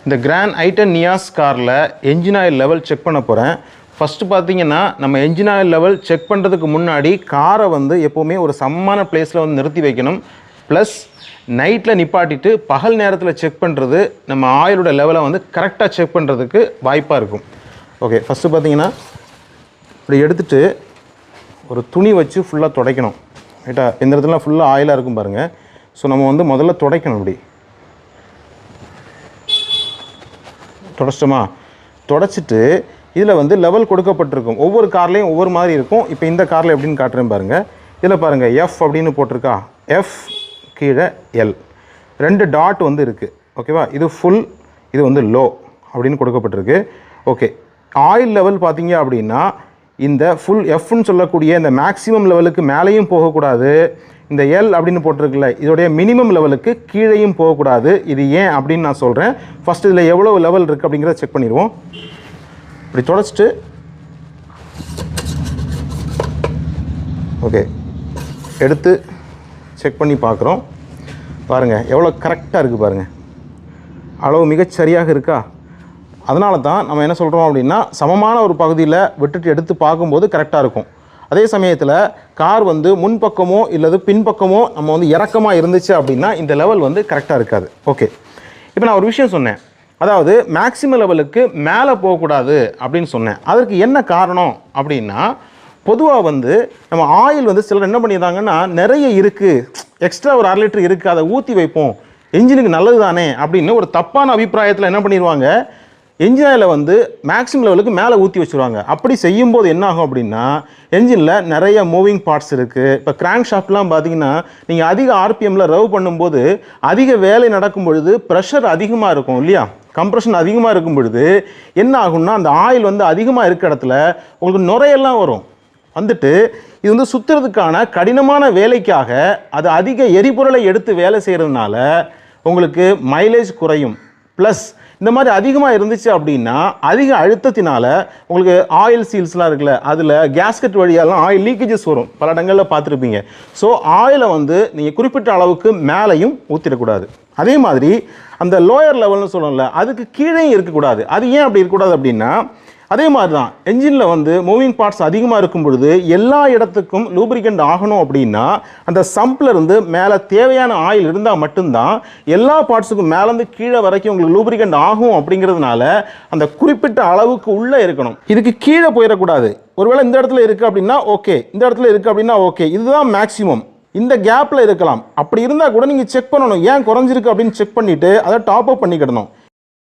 இந்த grand i ten Niyas காரில் engine oil level check பண்ண போகிறேன். ஃபஸ்ட்டு பார்த்தீங்கன்னா நம்ம என்ஜின் ஆயில் லெவல் செக் பண்ணுறதுக்கு முன்னாடி காரை வந்து எப்போவுமே ஒரு சமமான பிளேஸில் வந்து நிறுத்தி வைக்கணும். ப்ளஸ் நைட்டில் நிப்பாட்டிட்டு பகல் நேரத்தில் செக் பண்ணுறது நம்ம ஆயிலோட லெவலை வந்து கரெக்டாக செக் பண்ணுறதுக்கு வாய்ப்பாக இருக்கும். ஓகே, ஃபஸ்ட்டு பார்த்தீங்கன்னா இப்படி எடுத்துகிட்டு ஒரு துணி வச்சு ஃபுல்லாக துடைக்கணும். ரைட்டா? இந்த இடத்துல ஃபுல்லாக ஆயிலாக இருக்கும் பாருங்கள். ஸோ நம்ம வந்து முதல்ல துடைக்கணும். இப்படி தொடச்சிட்டோமா? தொடச்சிட்டு இதில் வந்து லெவல் கொடுக்கப்பட்டிருக்கும். ஒவ்வொரு கார்லேயும் ஒவ்வொரு மாதிரி இருக்கும். இப்போ இந்த காரில் எப்படின்னு காட்டுறேன் பாருங்கள். இதில் பாருங்கள் எஃப் அப்படின்னு போட்டிருக்கா. எஃப் கீழே எல் 2 டாட் வந்து இருக்குது. ஓகேவா? இது ஃபுல், இது வந்து லோ அப்படின்னு கொடுக்கப்பட்டிருக்கு. ஓகே, ஆயில் லெவல் பார்த்தீங்க அப்படின்னா இந்த ஃபுல் எஃப்னு சொல்லக்கூடிய இந்த மேக்ஸிமம் லெவலுக்கு மேலேயும் போகக்கூடாது. இந்த எல் அப்படின்னு போட்டிருக்குல்ல, இதோடைய மினிமம் லெவலுக்கு கீழேயும் போகக்கூடாது. இது ஏன் அப்படின்னு நான் சொல்கிறேன். ஃபஸ்ட்டு இதில் எவ்வளோ லெவல் இருக்குது அப்படிங்கிறத செக் பண்ணிடுவோம். இப்படி தொடச்சிட்டு ஓகே எடுத்து செக் பண்ணி பார்க்குறோம். பாருங்கள் எவ்வளோ கரெக்டாக இருக்குது பாருங்கள். அளவு மிகச்சரியாக இருக்கா? அதனால தான் நம்ம என்ன சொல்கிறோம் அப்படின்னா சமமான ஒரு பகுதியில் விட்டுட்டு எடுத்து பார்க்கும்போது கரெக்டாக இருக்கும். அதே சமயத்தில் கார் வந்து முன்பக்கமோ இல்லது பின்பக்கமோ நம்ம வந்து இறக்கமாக இருந்துச்சு அப்படின்னா இந்த லெவல் வந்து கரெக்டாக இருக்காது. ஓகே, இப்போ நான் ஒரு விஷயம் சொன்னேன். அதாவது மேக்ஸிமம் லெவலுக்கு மேலே போகக்கூடாது அப்படின்னு சொன்னேன். அதற்கு என்ன காரணம் அப்படின்னா, பொதுவாக வந்து நம்ம ஆயில் வந்து சிலர் என்ன பண்ணிடுறாங்கன்னா நிறைய இருக்குது, எக்ஸ்ட்ரா ஒரு 1/2 லிட்டர் இருக்குது, அதை ஊற்றி வைப்போம், என்ஜினுக்கு நல்லது தானே அப்படின்னு ஒரு தப்பான அபிப்பிராயத்தில் என்ன பண்ணிடுவாங்க, என்ஜின் ஆயிலை வந்து மேக்ஸிமம் லெவலுக்கு மேலே ஊற்றி வச்சுருவாங்க. அப்படி செய்யும்போது என்ன ஆகும் அப்படின்னா என்ஜினில் நிறைய மூவிங் பார்ட்ஸ் இருக்குது. இப்போ கிராங்க் ஷாஃப்ட்லாம் பார்த்தீங்கன்னா நீங்கள் அதிக ஆர்பிஎம்மில் ரவ் பண்ணும்போது அதிக வேலை நடக்கும் பொழுது ப்ரெஷர் அதிகமாக இருக்கும் இல்லையா, கம்ப்ரெஷன் அதிகமாக இருக்கும் பொழுது என்ன ஆகும்னா அந்த ஆயில் வந்து அதிகமாக இருக்க இடத்துல உங்களுக்கு நுரையெல்லாம் வரும். வந்துட்டு இது வந்து சுற்றுறதுக்கான கடினமான வேலைக்காக அது அதிக எரிபொருளை எடுத்து வேலை செய்கிறதுனால உங்களுக்கு மைலேஜ் குறையும். ப்ளஸ் இந்த மாதிரி அதிகமாக இருந்துச்சு அப்படின்னா அதிக அழுத்தத்தினால உங்களுக்கு ஆயில் சீல்ஸ்லாம் இருக்குல்ல, அதில் கேஸ்கட் வழியாலாம் ஆயில் லீக்கேஜஸ் வரும். பல இடங்களில் பார்த்துருப்பீங்க. ஸோ ஆயிலை வந்து நீங்கள் குறிப்பிட்ட அளவுக்கு மேலேயும் ஊற்றிடக்கூடாது. அதே மாதிரி அந்த லோயர் லெவல்னு சொல்லணும்ல, அதுக்கு கீழே இருக்கக்கூடாது. அது ஏன் அப்படி இருக்கக்கூடாது அப்படின்னா அதே மாதிரி தான் என்ஜினில் வந்து மூவிங் பார்ட்ஸ் அதிகமாக இருக்கும் பொழுது எல்லா இடத்துக்கும் லூப்ரிகண்ட் ஆகணும் அப்படின்னா அந்த சம்பில் இருந்து மேலே தேவையான ஆயில் இருந்தால் மட்டும்தான் எல்லா பார்ட்ஸுக்கும் மேலேருந்து கீழே வரைக்கும் உங்களுக்கு லூப்ரிகண்ட் ஆகும். அப்படிங்கிறதுனால அந்த குறிப்பிட்ட அளவுக்கு உள்ளே இருக்கணும், இதுக்கு கீழே போயிடக்கூடாது. ஒருவேளை இந்த இடத்துல இருக்குது அப்படின்னா ஓகே, இந்த இடத்துல இருக்குது அப்படின்னா ஓகே, இதுதான் மேக்ஸிமம், இந்த கேப்பில் இருக்கலாம். அப்படி இருந்தால் கூட நீங்கள் செக் பண்ணணும், ஏன் குறைஞ்சிருக்கு அப்படின்னு செக் பண்ணிவிட்டு அதை டாப் அப் பண்ணிக்கிடணும்.